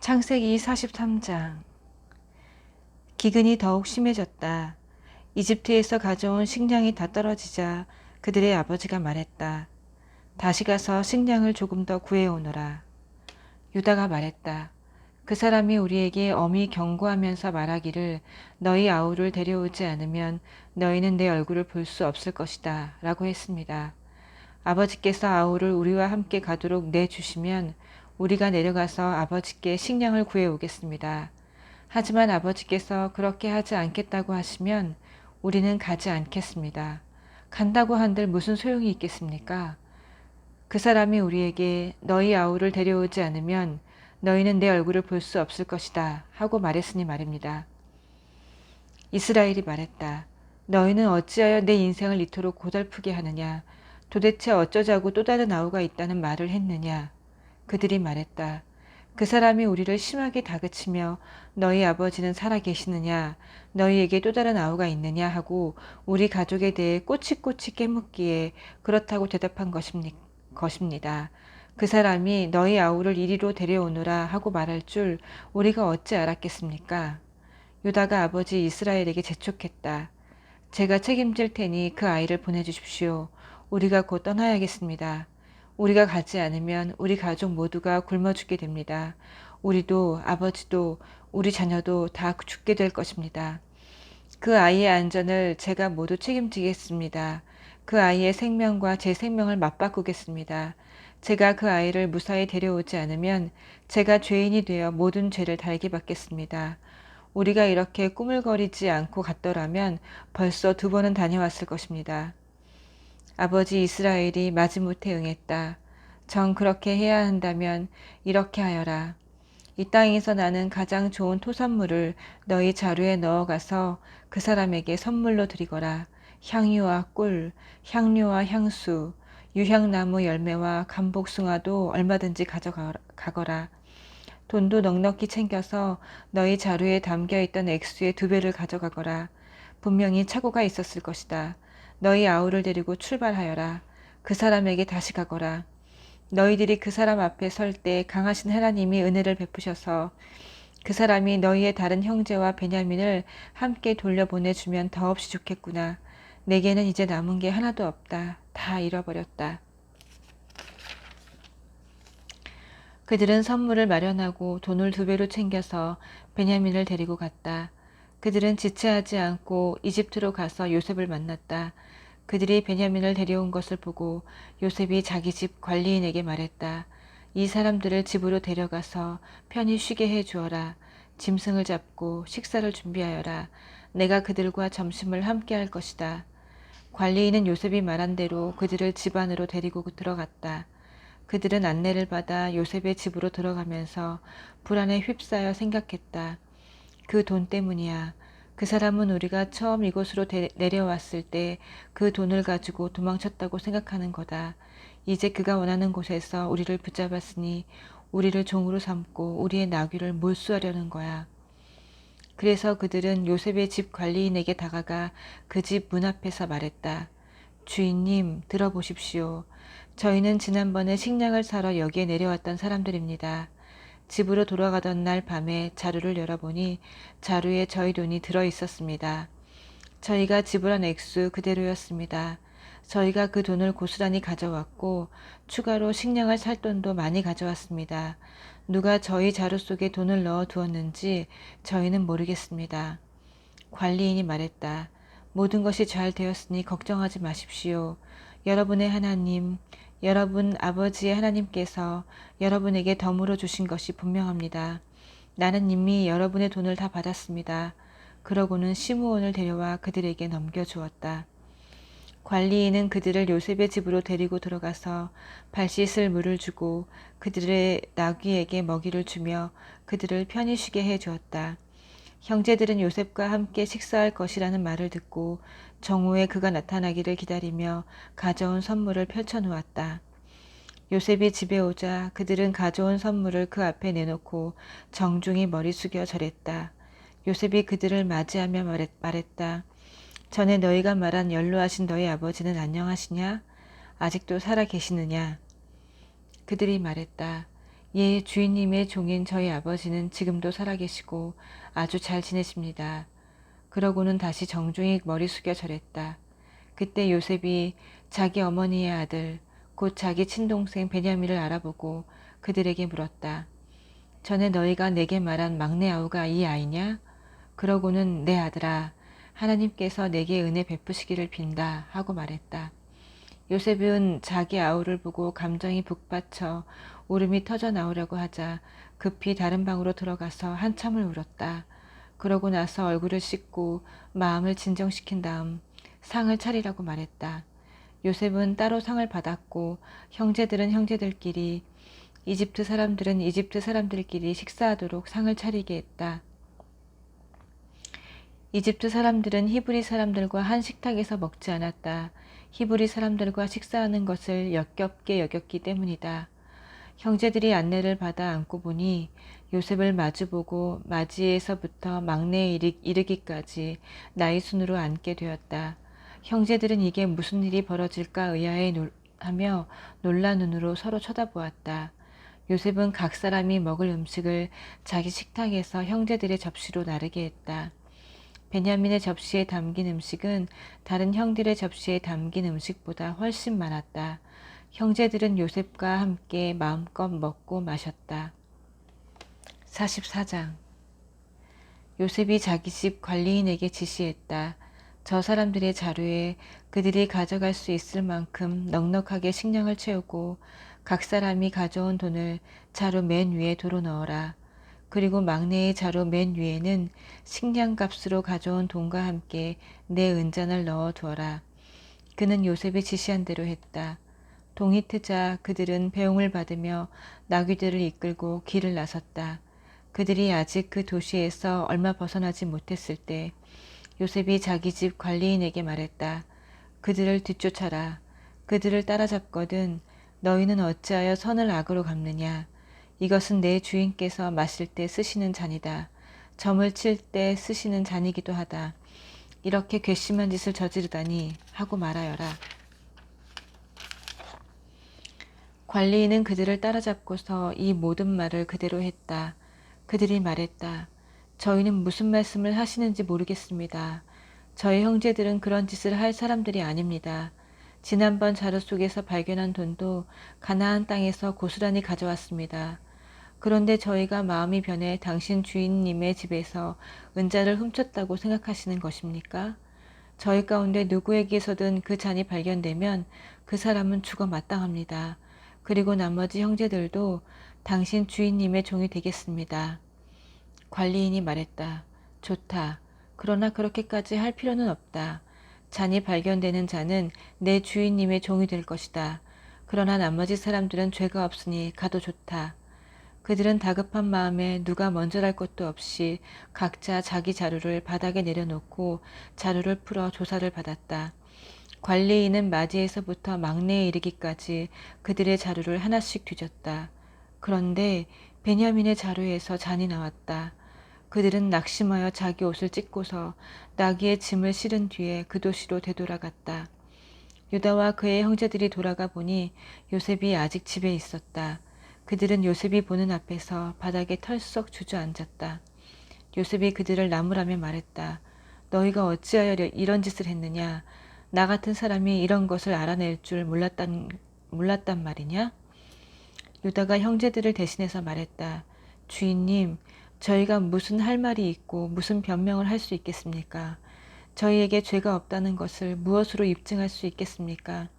창세기 43장. 기근이 더욱 심해졌다. 이집트에서 가져온 식량이 다 떨어지자 그들의 아버지가 말했다. 다시 가서 식량을 조금 더 구해오너라. 유다가 말했다. 그 사람이 우리에게 엄히 경고하면서 말하기를 너희 아우를 데려오지 않으면 너희는 내 얼굴을 볼 수 없을 것이다 라고 했습니다. 아버지께서 아우를 우리와 함께 가도록 내주시면 우리가 내려가서 아버지께 식량을 구해오겠습니다. 하지만 아버지께서 그렇게 하지 않겠다고 하시면 우리는 가지 않겠습니다. 간다고 한들 무슨 소용이 있겠습니까? 그 사람이 우리에게 너희 아우를 데려오지 않으면 너희는 내 얼굴을 볼 수 없을 것이다 하고 말했으니 말입니다. 이스라엘이 말했다. 너희는 어찌하여 내 인생을 이토록 고달프게 하느냐? 도대체 어쩌자고 또 다른 아우가 있다는 말을 했느냐? 그들이 말했다. 그 사람이 우리를 심하게 다그치며 너희 아버지는 살아 계시느냐? 너희에게 또 다른 아우가 있느냐? 하고 우리 가족에 대해 꼬치꼬치 깨묻기에 그렇다고 대답한 것입니다. 그 사람이 너희 아우를 이리로 데려오너라 하고 말할 줄 우리가 어찌 알았겠습니까? 유다가 아버지 이스라엘에게 재촉했다. 제가 책임질 테니 그 아이를 보내주십시오. 우리가 곧 떠나야겠습니다. 우리가 가지 않으면 우리 가족 모두가 굶어 죽게 됩니다. 우리도 아버지도 우리 자녀도 다 죽게 될 것입니다. 그 아이의 안전을 제가 모두 책임지겠습니다. 그 아이의 생명과 제 생명을 맞바꾸겠습니다. 제가 그 아이를 무사히 데려오지 않으면 제가 죄인이 되어 모든 죄를 달게 받겠습니다. 우리가 이렇게 꾸물거리지 않고 갔더라면 벌써 2번은 다녀왔을 것입니다. 아버지 이스라엘이 마지못해 응했다. 정 그렇게 해야 한다면 이렇게 하여라. 이 땅에서 나는 가장 좋은 토산물을 너희 자루에 넣어가서 그 사람에게 선물로 드리거라. 향유와 꿀, 향료와 향수, 유향나무 열매와 감복숭아도 얼마든지 가져가거라. 돈도 넉넉히 챙겨서 너희 자루에 담겨있던 액수의 2배를 가져가거라. 분명히 착오가 있었을 것이다. 너희 아우를 데리고 출발하여라. 그 사람에게 다시 가거라. 너희들이 그 사람 앞에 설 때 강하신 하나님이 은혜를 베푸셔서 그 사람이 너희의 다른 형제와 베냐민을 함께 돌려보내주면 더없이 좋겠구나. 내게는 이제 남은 게 하나도 없다. 다 잃어버렸다. 그들은 선물을 마련하고 돈을 2배로 챙겨서 베냐민을 데리고 갔다. 그들은 지체하지 않고 이집트로 가서 요셉을 만났다. 그들이 베냐민을 데려온 것을 보고 요셉이 자기 집 관리인에게 말했다. 이 사람들을 집으로 데려가서 편히 쉬게 해 주어라. 짐승을 잡고 식사를 준비하여라. 내가 그들과 점심을 함께 할 것이다. 관리인은 요셉이 말한 대로 그들을 집 안으로 데리고 들어갔다. 그들은 안내를 받아 요셉의 집으로 들어가면서 불안에 휩싸여 생각했다. 그 돈 때문이야. 그 사람은 우리가 처음 이곳으로 내려왔을 때 그 돈을 가지고 도망쳤다고 생각하는 거다. 이제 그가 원하는 곳에서 우리를 붙잡았으니 우리를 종으로 삼고 우리의 나귀를 몰수하려는 거야. 그래서 그들은 요셉의 집 관리인에게 다가가 그 집 문 앞에서 말했다. 주인님, 들어보십시오. 저희는 지난번에 식량을 사러 여기에 내려왔던 사람들입니다. 집으로 돌아가던 날 밤에 자루를 열어보니 자루에 저희 돈이 들어있었습니다. 저희가 지불한 액수 그대로였습니다. 저희가 그 돈을 고스란히 가져왔고 추가로 식량을 살 돈도 많이 가져왔습니다. 누가 저희 자루 속에 돈을 넣어 두었는지 저희는 모르겠습니다. 관리인이 말했다. 모든 것이 잘 되었으니 걱정하지 마십시오. 여러분의 하나님, 여러분 아버지의 하나님께서 여러분에게 덤으로 주신 것이 분명합니다. 나는 이미 여러분의 돈을 다 받았습니다. 그러고는 시므온을 데려와 그들에게 넘겨주었다. 관리인은 그들을 요셉의 집으로 데리고 들어가서 발 씻을 물을 주고 그들의 나귀에게 먹이를 주며 그들을 편히 쉬게 해 주었다. 형제들은 요셉과 함께 식사할 것이라는 말을 듣고 정오에 그가 나타나기를 기다리며 가져온 선물을 펼쳐놓았다. 요셉이 집에 오자 그들은 가져온 선물을 그 앞에 내놓고 정중히 머리 숙여 절했다. 요셉이 그들을 맞이하며 말했다. 전에 너희가 말한 연로하신 너희 아버지는 안녕하시냐? 아직도 살아 계시느냐? 그들이 말했다. 예, 주인님의 종인 저희 아버지는 지금도 살아계시고 아주 잘 지내십니다. 그러고는 다시 정중히 머리 숙여 절했다. 그때 요셉이 자기 어머니의 아들, 곧 자기 친동생 베냐민을 알아보고 그들에게 물었다. 전에 너희가 내게 말한 막내 아우가 이 아이냐? 그러고는 내 아들아, 하나님께서 내게 은혜 베푸시기를 빈다 하고 말했다. 요셉은 자기 아우를 보고 감정이 북받쳐 울음이 터져 나오려고 하자 급히 다른 방으로 들어가서 한참을 울었다. 그러고 나서 얼굴을 씻고 마음을 진정시킨 다음 상을 차리라고 말했다. 요셉은 따로 상을 받았고 형제들은 형제들끼리, 이집트 사람들은 이집트 사람들끼리 식사하도록 상을 차리게 했다. 이집트 사람들은 히브리 사람들과 한 식탁에서 먹지 않았다. 히브리 사람들과 식사하는 것을 역겹게 여겼기 때문이다. 형제들이 안내를 받아 앉고 보니 요셉을 마주보고 맞이에서부터 막내에 이르기까지 나이 순으로 앉게 되었다. 형제들은 이게 무슨 일이 벌어질까 의아해하며 놀란 눈으로 서로 쳐다보았다. 요셉은 각 사람이 먹을 음식을 자기 식탁에서 형제들의 접시로 나르게 했다. 베냐민의 접시에 담긴 음식은 다른 형들의 접시에 담긴 음식보다 훨씬 많았다. 형제들은 요셉과 함께 마음껏 먹고 마셨다. 44장. 요셉이 자기 집 관리인에게 지시했다. 저 사람들의 자루에 그들이 가져갈 수 있을 만큼 넉넉하게 식량을 채우고 각 사람이 가져온 돈을 자루 맨 위에 도로 넣어라. 그리고 막내의 자루 맨 위에는 식량값으로 가져온 돈과 함께 내 은잔을 넣어 두어라. 그는 요셉이 지시한 대로 했다. 동이 트자 그들은 배웅을 받으며 나귀들을 이끌고 길을 나섰다. 그들이 아직 그 도시에서 얼마 벗어나지 못했을 때 요셉이 자기 집 관리인에게 말했다. 그들을 뒤쫓아라. 그들을 따라잡거든 너희는 어찌하여 선을 악으로 갚느냐. 이것은 내 주인께서 마실 때 쓰시는 잔이다. 점을 칠 때 쓰시는 잔이기도 하다. 이렇게 괘씸한 짓을 저지르다니 하고 말하여라. 관리인은 그들을 따라잡고서 이 모든 말을 그대로 했다. 그들이 말했다. 저희는 무슨 말씀을 하시는지 모르겠습니다. 저희 형제들은 그런 짓을 할 사람들이 아닙니다. 지난번 자루 속에서 발견한 돈도 가나안 땅에서 고스란히 가져왔습니다. 그런데 저희가 마음이 변해 당신 주인님의 집에서 은자를 훔쳤다고 생각하시는 것입니까? 저희 가운데 누구에게서든 그 잔이 발견되면 그 사람은 죽어 마땅합니다. 그리고 나머지 형제들도 당신 주인님의 종이 되겠습니다. 관리인이 말했다. 좋다. 그러나 그렇게까지 할 필요는 없다. 잔이 발견되는 자는 내 주인님의 종이 될 것이다. 그러나 나머지 사람들은 죄가 없으니 가도 좋다. 그들은 다급한 마음에 누가 먼저랄 것도 없이 각자 자기 자루를 바닥에 내려놓고 자루를 풀어 조사를 받았다. 관리인은 맞이에서부터 막내에 이르기까지 그들의 자루를 하나씩 뒤졌다. 그런데 베냐민의 자루에서 잔이 나왔다. 그들은 낙심하여 자기 옷을 찢고서 나귀의 짐을 실은 뒤에 그 도시로 되돌아갔다. 유다와 그의 형제들이 돌아가 보니 요셉이 아직 집에 있었다. 그들은 요셉이 보는 앞에서 바닥에 털썩 주저앉았다. 요셉이 그들을 나무라며 말했다. 너희가 어찌하여 이런 짓을 했느냐? 나 같은 사람이 이런 것을 알아낼 줄 몰랐단 말이냐? 유다가 형제들을 대신해서 말했다. 주인님, 저희가 무슨 할 말이 있고 무슨 변명을 할 수 있겠습니까? 저희에게 죄가 없다는 것을 무엇으로 입증할 수 있겠습니까?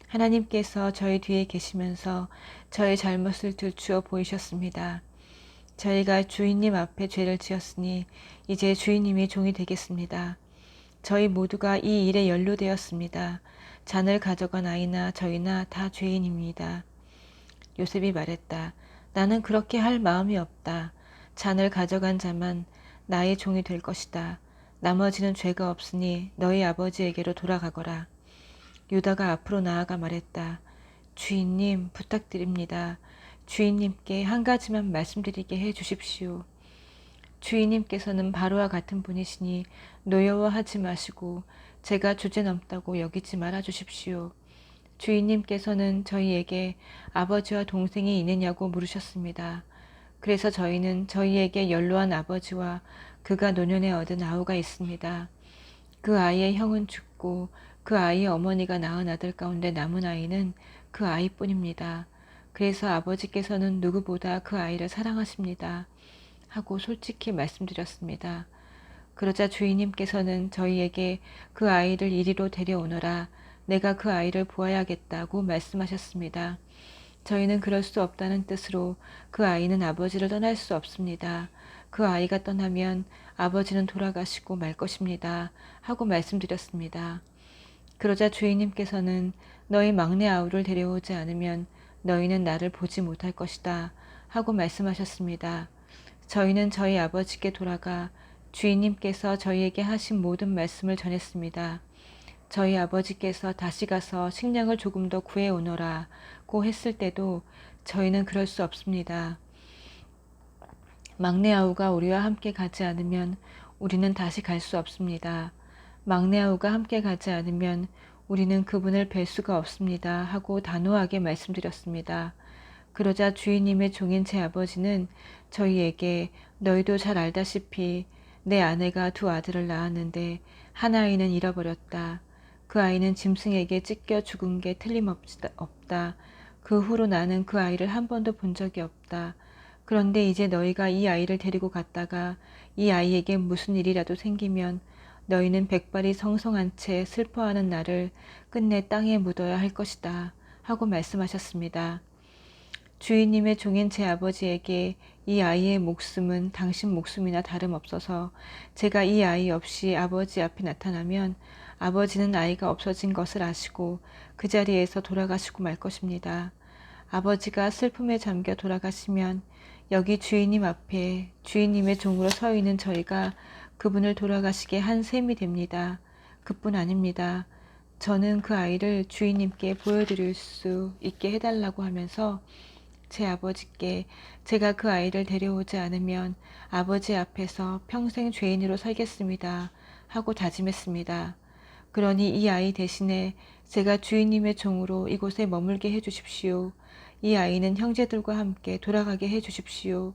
하나님께서 저희 뒤에 계시면서 저희 잘못을 들추어 보이셨습니다. 저희가 주인님 앞에 죄를 지었으니 이제 주인님이 종이 되겠습니다. 저희 모두가 이 일에 연루되었습니다. 잔을 가져간 아이나 저희나 다 죄인입니다. 요셉이 말했다. 나는 그렇게 할 마음이 없다. 잔을 가져간 자만 나의 종이 될 것이다. 나머지는 죄가 없으니 너희 아버지에게로 돌아가거라. 유다가 앞으로 나아가 말했다. 주인님 부탁드립니다. 주인님께 한 가지만 말씀드리게 해 주십시오. 주인님께서는 바로와 같은 분이시니 노여워하지 마시고 제가 주제넘다고 여기지 말아 주십시오. 주인님께서는 저희에게 아버지와 동생이 있느냐고 물으셨습니다. 그래서 저희는 저희에게 연로한 아버지와 그가 노년에 얻은 아우가 있습니다. 그 아이의 형은 죽고 그 아이의 어머니가 낳은 아들 가운데 남은 아이는 그 아이뿐입니다. 그래서 아버지께서는 누구보다 그 아이를 사랑하십니다. 하고 솔직히 말씀드렸습니다. 그러자 주인님께서는 저희에게 그 아이를 이리로 데려오너라. 내가 그 아이를 보아야겠다고 말씀하셨습니다. 저희는 그럴 수 없다는 뜻으로 그 아이는 아버지를 떠날 수 없습니다. 그 아이가 떠나면 아버지는 돌아가시고 말 것입니다. 하고 말씀드렸습니다. 그러자 주인님께서는 너희 막내 아우를 데려오지 않으면 너희는 나를 보지 못할 것이다. 하고 말씀하셨습니다. 저희는 저희 아버지께 돌아가 주인님께서 저희에게 하신 모든 말씀을 전했습니다. 저희 아버지께서 다시 가서 식량을 조금 더 구해오너라고 했을 때도 저희는 그럴 수 없습니다. 막내 아우가 우리와 함께 가지 않으면 우리는 다시 갈 수 없습니다. 막내 아우가 함께 가지 않으면 우리는 그분을 뵐 수가 없습니다. 하고 단호하게 말씀드렸습니다. 그러자 주인님의 종인 제 아버지는 저희에게 너희도 잘 알다시피 내 아내가 두 아들을 낳았는데 한 아이는 잃어버렸다. 그 아이는 짐승에게 찢겨 죽은 게 틀림없다. 그 후로 나는 그 아이를 한 번도 본 적이 없다. 그런데 이제 너희가 이 아이를 데리고 갔다가 이 아이에게 무슨 일이라도 생기면 너희는 백발이 성성한 채 슬퍼하는 날을 끝내 땅에 묻어야 할 것이다. 하고 말씀하셨습니다. 주인님의 종인 제 아버지에게 이 아이의 목숨은 당신 목숨이나 다름없어서 제가 이 아이 없이 아버지 앞에 나타나면 아버지는 아이가 없어진 것을 아시고 그 자리에서 돌아가시고 말 것입니다. 아버지가 슬픔에 잠겨 돌아가시면 여기 주인님 앞에 주인님의 종으로 서 있는 저희가 그분을 돌아가시게 한 셈이 됩니다. 그뿐 아닙니다. 저는 그 아이를 주인님께 보여드릴 수 있게 해달라고 하면서 제 아버지께 제가 그 아이를 데려오지 않으면 아버지 앞에서 평생 죄인으로 살겠습니다. 하고 다짐했습니다. 그러니 이 아이 대신에 제가 주인님의 종으로 이곳에 머물게 해주십시오. 이 아이는 형제들과 함께 돌아가게 해주십시오.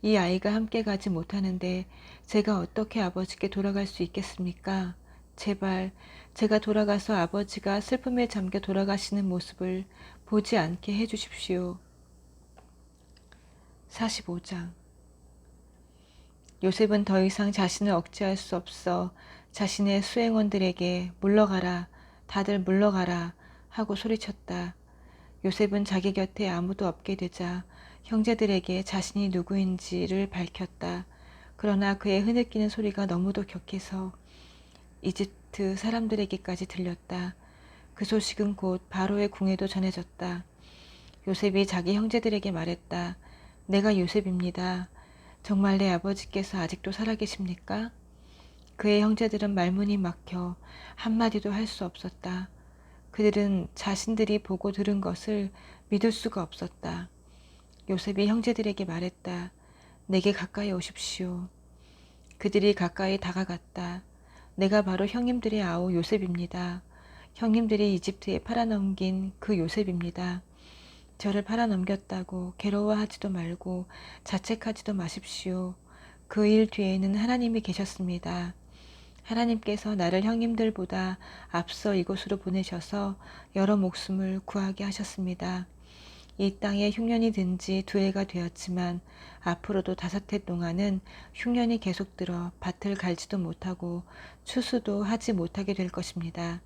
이 아이가 함께 가지 못하는데 제가 어떻게 아버지께 돌아갈 수 있겠습니까? 제발 제가 돌아가서 아버지가 슬픔에 잠겨 돌아가시는 모습을 보지 않게 해주십시오. 45장. 요셉은 더 이상 자신을 억제할 수 없어 자신의 수행원들에게 물러가라, 다들 물러가라 하고 소리쳤다. 요셉은 자기 곁에 아무도 없게 되자 형제들에게 자신이 누구인지를 밝혔다. 그러나 그의 흐느끼는 소리가 너무도 격해서 이집트 사람들에게까지 들렸다. 그 소식은 곧 바로의 궁에도 전해졌다. 요셉이 자기 형제들에게 말했다. 내가 요셉입니다. 정말 내 아버지께서 아직도 살아계십니까? 그의 형제들은 말문이 막혀 한마디도 할 수 없었다. 그들은 자신들이 보고 들은 것을 믿을 수가 없었다. 요셉이 형제들에게 말했다. 내게 가까이 오십시오. 그들이 가까이 다가갔다. 내가 바로 형님들의 아우 요셉입니다. 형님들이 이집트에 팔아넘긴 그 요셉입니다. 저를 팔아넘겼다고 괴로워하지도 말고 자책하지도 마십시오. 그 일 뒤에는 하나님이 계셨습니다. 하나님께서 나를 형님들보다 앞서 이곳으로 보내셔서 여러 목숨을 구하게 하셨습니다. 이 땅에 흉년이 든 지 2해가 되었지만 앞으로도 5해 동안은 흉년이 계속 들어 밭을 갈지도 못하고 추수도 하지 못하게 될 것입니다.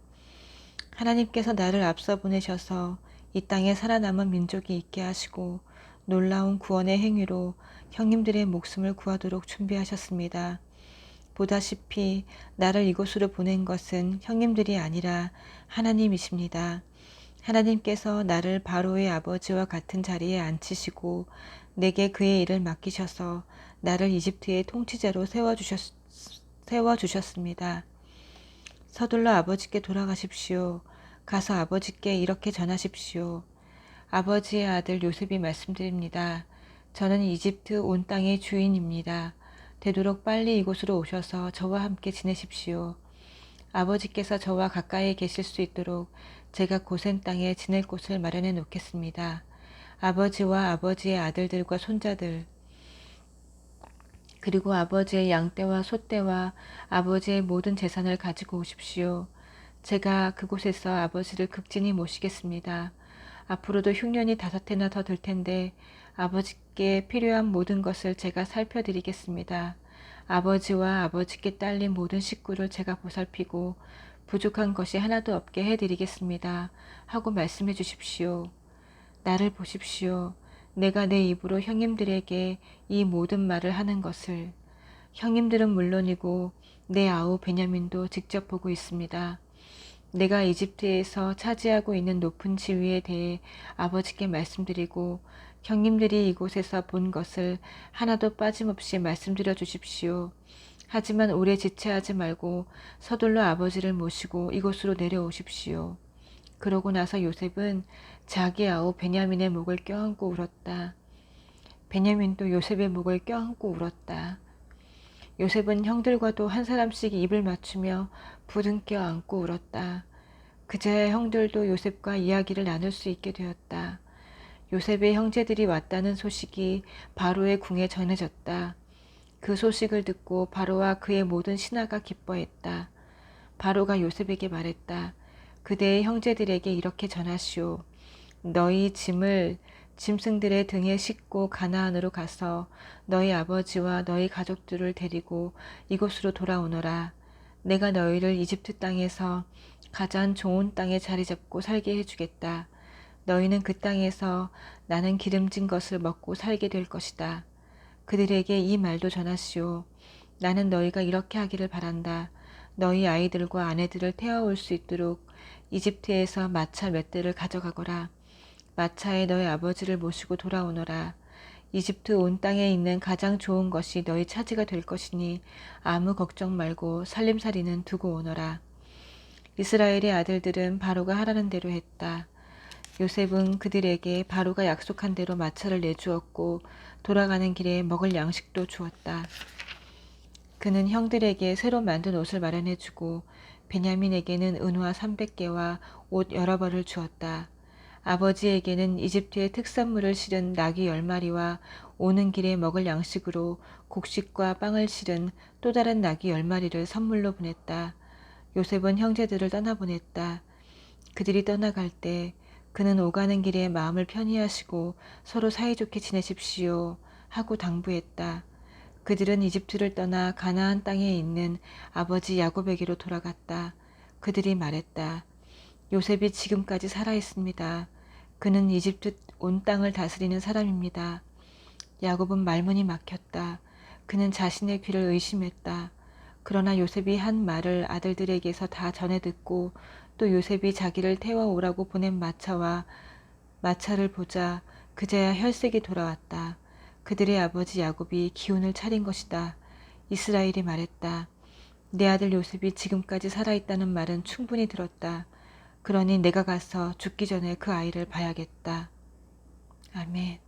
하나님께서 나를 앞서 보내셔서 이 땅에 살아남은 민족이 있게 하시고 놀라운 구원의 행위로 형님들의 목숨을 구하도록 준비하셨습니다. 보다시피 나를 이곳으로 보낸 것은 형님들이 아니라 하나님이십니다. 하나님께서 나를 바로의 아버지와 같은 자리에 앉히시고 내게 그의 일을 맡기셔서 나를 이집트의 통치자로 세워주셨습니다. 서둘러 아버지께 돌아가십시오. 가서 아버지께 이렇게 전하십시오. 아버지의 아들 요셉이 말씀드립니다. 저는 이집트 온 땅의 주인입니다. 되도록 빨리 이곳으로 오셔서 저와 함께 지내십시오. 아버지께서 저와 가까이 계실 수 있도록 제가 고센 땅에 지낼 곳을 마련해 놓겠습니다. 아버지와 아버지의 아들들과 손자들, 그리고 아버지의 양떼와 소떼와 아버지의 모든 재산을 가지고 오십시오. 제가 그곳에서 아버지를 극진히 모시겠습니다. 앞으로도 흉년이 5해나 더 들 텐데 아버지께 필요한 모든 것을 제가 살펴드리겠습니다. 아버지와 아버지께 딸린 모든 식구를 제가 보살피고 부족한 것이 하나도 없게 해드리겠습니다. 하고 말씀해 주십시오. 나를 보십시오. 내가 내 입으로 형님들에게 이 모든 말을 하는 것을. 형님들은 물론이고 내 아우 베냐민도 직접 보고 있습니다. 내가 이집트에서 차지하고 있는 높은 지위에 대해 아버지께 말씀드리고 형님들이 이곳에서 본 것을 하나도 빠짐없이 말씀드려 주십시오. 하지만 오래 지체하지 말고 서둘러 아버지를 모시고 이곳으로 내려오십시오. 그러고 나서 요셉은 자기 아우 베냐민의 목을 껴안고 울었다. 베냐민도 요셉의 목을 껴안고 울었다. 요셉은 형들과도 한 사람씩 입을 맞추며 부둥켜 안고 울었다. 그제야 형들도 요셉과 이야기를 나눌 수 있게 되었다. 요셉의 형제들이 왔다는 소식이 바로의 궁에 전해졌다. 그 소식을 듣고 바로와 그의 모든 신하가 기뻐했다. 바로가 요셉에게 말했다. 그대의 형제들에게 이렇게 전하시오. 너희 짐을 짐승들의 등에 싣고 가나안으로 가서 너희 아버지와 너희 가족들을 데리고 이곳으로 돌아오너라. 내가 너희를 이집트 땅에서 가장 좋은 땅에 자리 잡고 살게 해주겠다. 너희는 그 땅에서 나는 기름진 것을 먹고 살게 될 것이다. 그들에게 이 말도 전하시오. 나는 너희가 이렇게 하기를 바란다. 너희 아이들과 아내들을 태워올 수 있도록 이집트에서 마차 몇 대를 가져가거라. 마차에 너희 아버지를 모시고 돌아오너라. 이집트 온 땅에 있는 가장 좋은 것이 너희 차지가 될 것이니 아무 걱정 말고 살림살이는 두고 오너라. 이스라엘의 아들들은 바로가 하라는 대로 했다. 요셉은 그들에게 바로가 약속한 대로 마차를 내주었고 돌아가는 길에 먹을 양식도 주었다. 그는 형들에게 새로 만든 옷을 마련해주고 베냐민에게는 은화 300개와 옷 여러 벌을 주었다. 아버지에게는 이집트의 특산물을 실은 나귀 10마리와 오는 길에 먹을 양식으로 곡식과 빵을 실은 또 다른 나귀 10마리를 선물로 보냈다. 요셉은 형제들을 떠나보냈다. 그들이 떠나갈 때 그는 오가는 길에 마음을 편히 하시고 서로 사이좋게 지내십시오 하고 당부했다. 그들은 이집트를 떠나 가나안 땅에 있는 아버지 야곱에게로 돌아갔다. 그들이 말했다. 요셉이 지금까지 살아있습니다. 그는 이집트 온 땅을 다스리는 사람입니다. 야곱은 말문이 막혔다. 그는 자신의 귀를 의심했다. 그러나 요셉이 한 말을 아들들에게서 다 전해 듣고 또 요셉이 자기를 태워오라고 보낸 마차를 보자 그제야 혈색이 돌아왔다. 그들의 아버지 야곱이 기운을 차린 것이다. 이스라엘이 말했다. 내 아들 요셉이 지금까지 살아있다는 말은 충분히 들었다. 그러니 내가 가서 죽기 전에 그 아이를 봐야겠다. 아멘.